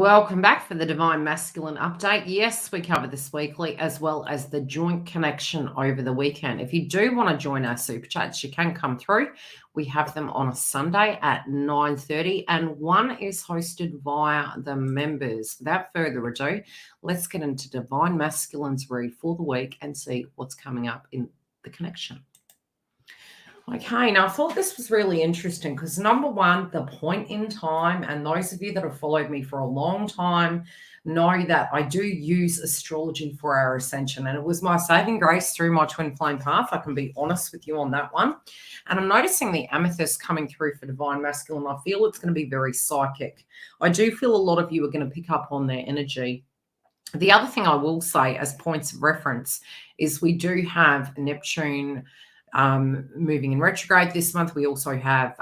Welcome back for the Divine Masculine update. Yes, we cover this weekly as well as the joint connection over the weekend. If you do want to join our super chats, you can come through. We have them on a Sunday at 9:30, and one is hosted via the members. Without further ado, let's get into Divine Masculine's read for the week and see what's coming up in the connection. Okay, now I thought this was really interesting because number one, the point in time, and those of you that have followed me for a long time know that I do use astrology for our ascension, and it was my saving grace through my twin flame path. I can be honest with you on that one. And I'm noticing the amethyst coming through for Divine Masculine. I feel it's going to be very psychic. I do feel a lot of you are going to pick up on their energy. The other thing I will say as points of reference is we do have Neptune moving in retrograde this month. We also have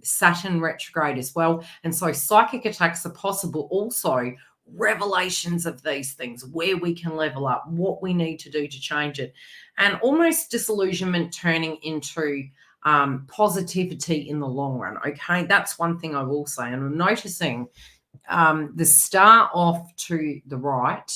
Saturn retrograde as well. And so psychic attacks are possible. Also, revelations of these things, where we can level up, what we need to do to change it, and almost disillusionment turning into positivity in the long run. Okay, that's one thing I will say. And I'm noticing the star off to the right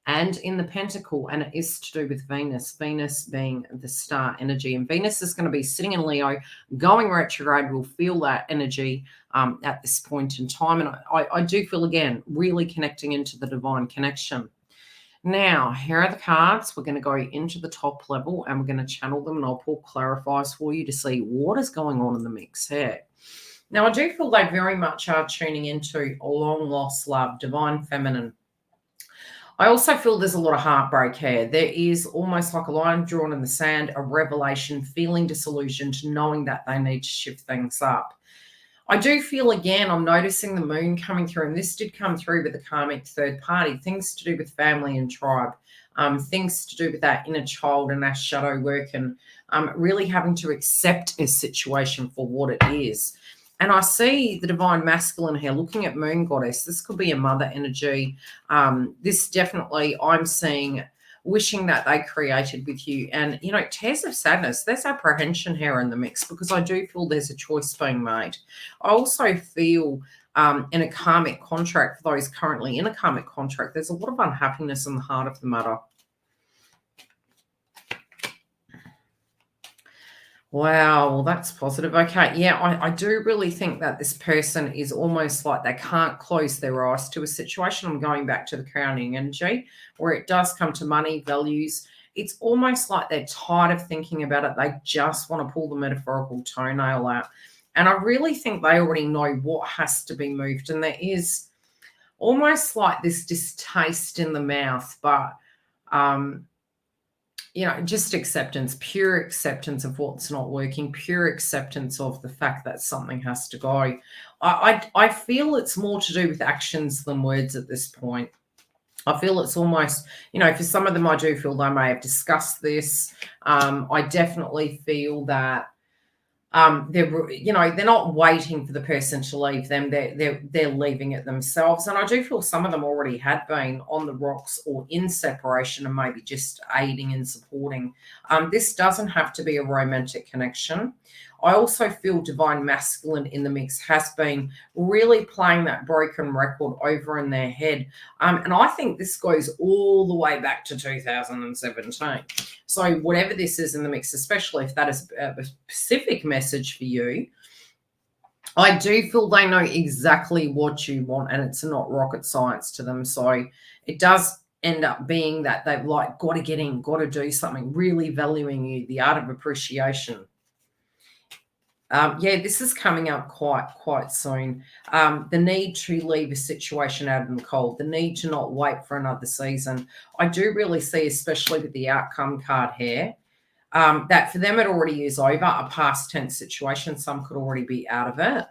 and in the pentacle, and it is to do with Venus being the star energy, and Venus is going to be sitting in Leo, going retrograde. We'll feel that energy at this point in time, and I do feel, again, really connecting into the divine connection. Now, here are the cards. We're going to go into the top level and we're going to channel them, and I'll pull clarifiers for you to see what is going on in the mix here. Now, I do feel they very much are tuning into a long-lost love, divine feminine. I also feel there's a lot of heartbreak here. There is almost like a line drawn in the sand, a revelation, feeling disillusioned, knowing that they need to shift things up. I do feel, again, I'm noticing the moon coming through, and this did come through with the karmic third party, things to do with family and tribe, things to do with that inner child and that shadow work, and really having to accept a situation for what it is. And I see the divine masculine here looking at moon goddess. This could be a mother energy. This definitely, I'm seeing, wishing that they created with you. And, you know, tears of sadness, there's apprehension here in the mix, because I do feel there's a choice being made. I also feel in a karmic contract, for those currently in a karmic contract, there's a lot of unhappiness in the heart of the matter. Wow, well, that's positive. Okay, yeah, I do really think that this person is almost like they can't close their eyes to a situation. I'm going back to the crowning energy, where it does come to money, values. It's almost like they're tired of thinking about it. They just want to pull the metaphorical toenail out. And I really think they already know what has to be moved. And there is almost like this distaste in the mouth, but you know, just acceptance, pure acceptance of what's not working, pure acceptance of the fact that something has to go. I feel it's more to do with actions than words at this point. I feel it's almost, you know, for some of them, I do feel they may have discussed this. I definitely feel that they're not waiting for the person to leave them. They're leaving it themselves. And I do feel some of them already had been on the rocks or in separation and maybe just aiding and supporting. This doesn't have to be a romantic connection. I also feel divine masculine in the mix has been really playing that broken record over in their head. And I think this goes all the way back to 2017. So whatever this is in the mix, especially if that is a specific message for you, I do feel they know exactly what you want, and it's not rocket science to them. So it does end up being that they've like got to get in, got to do something, really valuing you, the art of appreciation. Yeah, this is coming up quite soon. The need to leave a situation out in the cold, the need to not wait for another season. I do really see, especially with the outcome card here, that for them it already is over, a past tense situation. Some could already be out of it.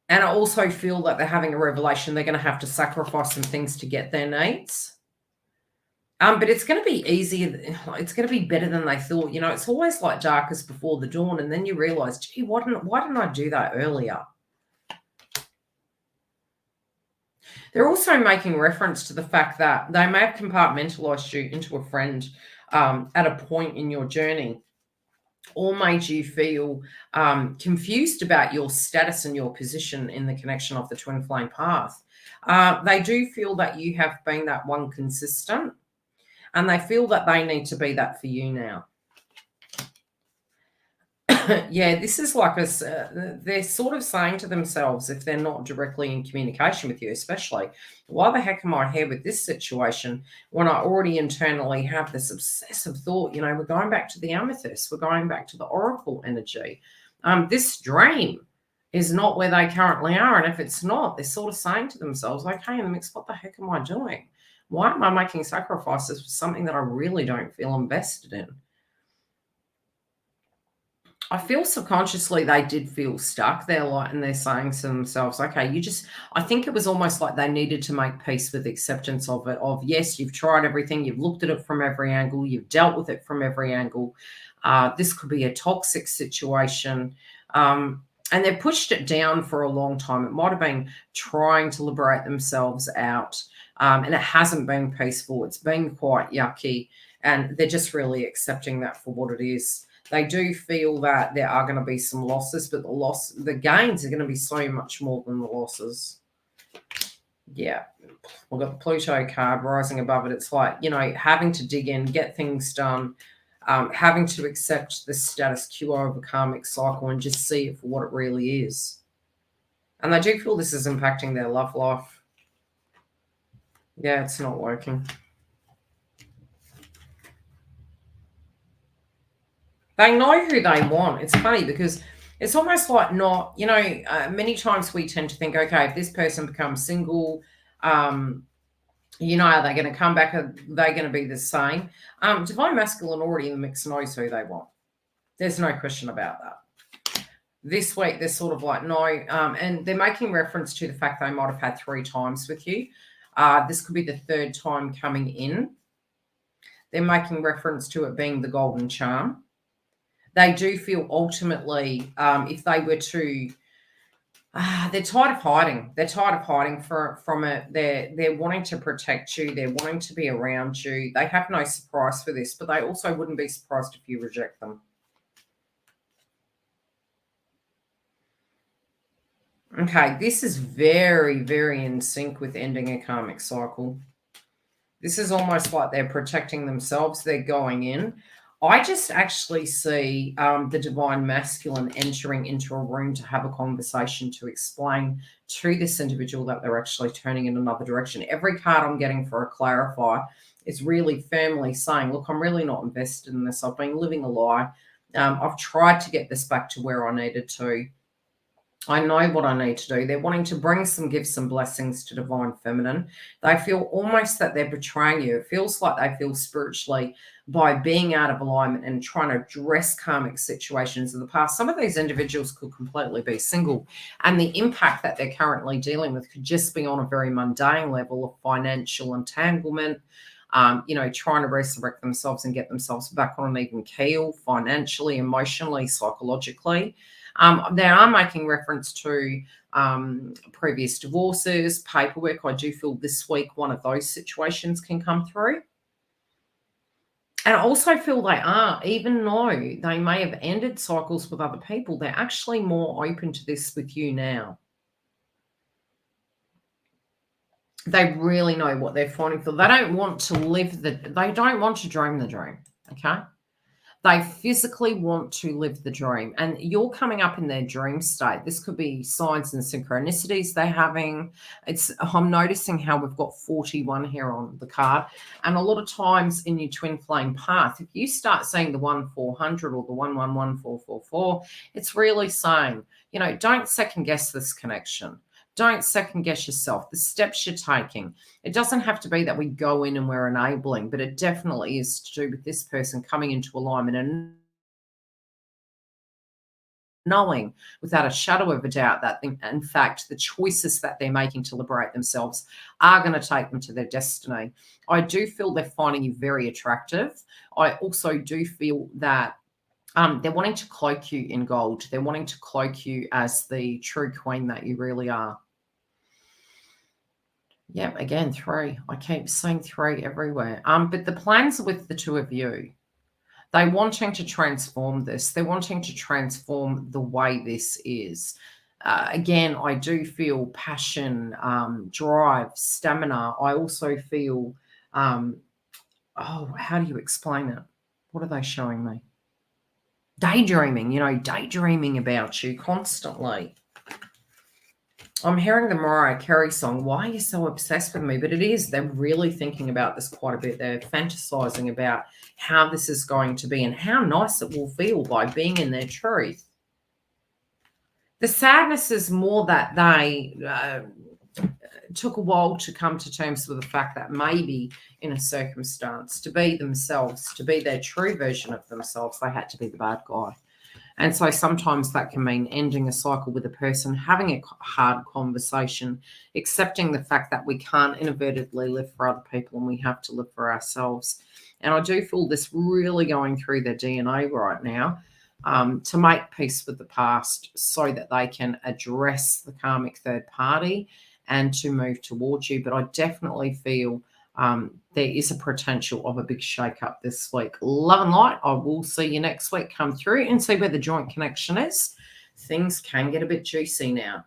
And I also feel that they're having a revelation. They're going to have to sacrifice some things to get their needs. But it's going to be easier. It's going to be better than they thought. You know, it's always like darkest before the dawn. And then you realize, gee, why didn't I do that earlier? They're also making reference to the fact that they may have compartmentalized you into a friend at a point in your journey. or made you feel confused about your status and your position in the connection of the twin flame path. They do feel that you have been that one consistent, and they feel that they need to be that for you now. Yeah, this is like they're sort of saying to themselves, if they're not directly in communication with you, especially, why the heck am I here with this situation when I already internally have this obsessive thought? We're going back to the amethyst, we're going back to the oracle energy. This dream is not where they currently are. And if it's not, they're sort of saying to themselves, like, hey, in the mix, what the heck am I doing? Why am I making sacrifices for something that I really don't feel invested in? I feel subconsciously they did feel stuck. And they're saying to themselves, okay, I think it was almost like they needed to make peace with acceptance of it, of yes, you've tried everything, you've looked at it from every angle, you've dealt with it from every angle. This could be a toxic situation. And they've pushed it down for a long time. It might have been trying to liberate themselves out. And it hasn't been peaceful. It's been quite yucky. And they're just really accepting that for what it is. They do feel that there are going to be some losses, but the gains are going to be so much more than the losses. Yeah. We've got the Pluto card rising above it. It's like, having to dig in, get things done, having to accept the status quo of a karmic cycle and just see it for what it really is. And they do feel this is impacting their love life. Yeah, it's not working. They know who they want. It's funny because it's almost like not, many times we tend to think, okay, if this person becomes single, are they going to come back? Are they going to be the same? Divine Masculine already in the mix knows who they want. There's no question about that. This week, they're sort of like, no, and they're making reference to the fact they might have had 3 times with you. This could be the 3rd time coming in. They're making reference to it being the golden charm. They do feel ultimately, if they were to, they're tired of hiding. They're tired of hiding from it. They're wanting to protect you. They're wanting to be around you. They have no surprise for this, but they also wouldn't be surprised if you reject them. Okay, this is very, very in sync with ending a karmic cycle. This is almost like they're protecting themselves. They're going in. I just actually see the Divine Masculine entering into a room to have a conversation to explain to this individual that they're actually turning in another direction. Every card I'm getting for a clarifier is really firmly saying, look, I'm really not invested in this. I've been living a lie. I've tried to get this back to where I needed to. I know what I need to do. They're wanting to bring some gifts and blessings to Divine Feminine. They feel almost that they're betraying you. It feels like they feel spiritually by being out of alignment and trying to address karmic situations of the past. Some of these individuals could completely be single, and the impact that they're currently dealing with could just be on a very mundane level of financial entanglement, trying to resurrect themselves and get themselves back on an even keel financially, emotionally, psychologically. They are making reference to previous divorces, paperwork. I do feel this week one of those situations can come through. And I also feel they are, even though they may have ended cycles with other people, they're actually more open to this with you now. They really know what they're fighting for. They don't want to they don't want to dream the dream, okay? They physically want to live the dream, and you're coming up in their dream state. This could be signs and synchronicities they're having. I'm noticing how we've got 41 here on the card, and a lot of times in your twin flame path, if you start seeing the 1-400 or the 1-1-1-4-4-4, it's really saying, don't second guess this connection. Don't second guess yourself. The steps you're taking. It doesn't have to be that we go in and we're enabling, but it definitely is to do with this person coming into alignment and knowing without a shadow of a doubt that, in fact, the choices that they're making to liberate themselves are going to take them to their destiny. I do feel they're finding you very attractive. I also do feel that they're wanting to cloak you in gold. They're wanting to cloak you as the true queen that you really are. Yep, again, 3. I keep seeing 3 everywhere. But the plans are with the 2 of you. They're wanting to transform this. They're wanting to transform the way this is. Again, I do feel passion, drive, stamina. I also feel, oh, how do you explain it? What are they showing me? Daydreaming, daydreaming about you constantly. I'm hearing the Mariah Carey song, "Why Are You So Obsessed With Me?" But it is, they're really thinking about this quite a bit. They're fantasizing about how this is going to be and how nice it will feel by being in their truth. The sadness is more that they took a while to come to terms with the fact that maybe in a circumstance, to be themselves, to be their true version of themselves, they had to be the bad guy. And so sometimes that can mean ending a cycle with a person, having a hard conversation, accepting the fact that we can't inadvertently live for other people and we have to live for ourselves. And I do feel this really going through their DNA right now, to make peace with the past so that they can address the karmic third party and to move towards you. But I definitely feel there is a potential of a big shake-up this week. Love and light. I will see you next week. Come through and see where the joint connection is. Things can get a bit juicy now.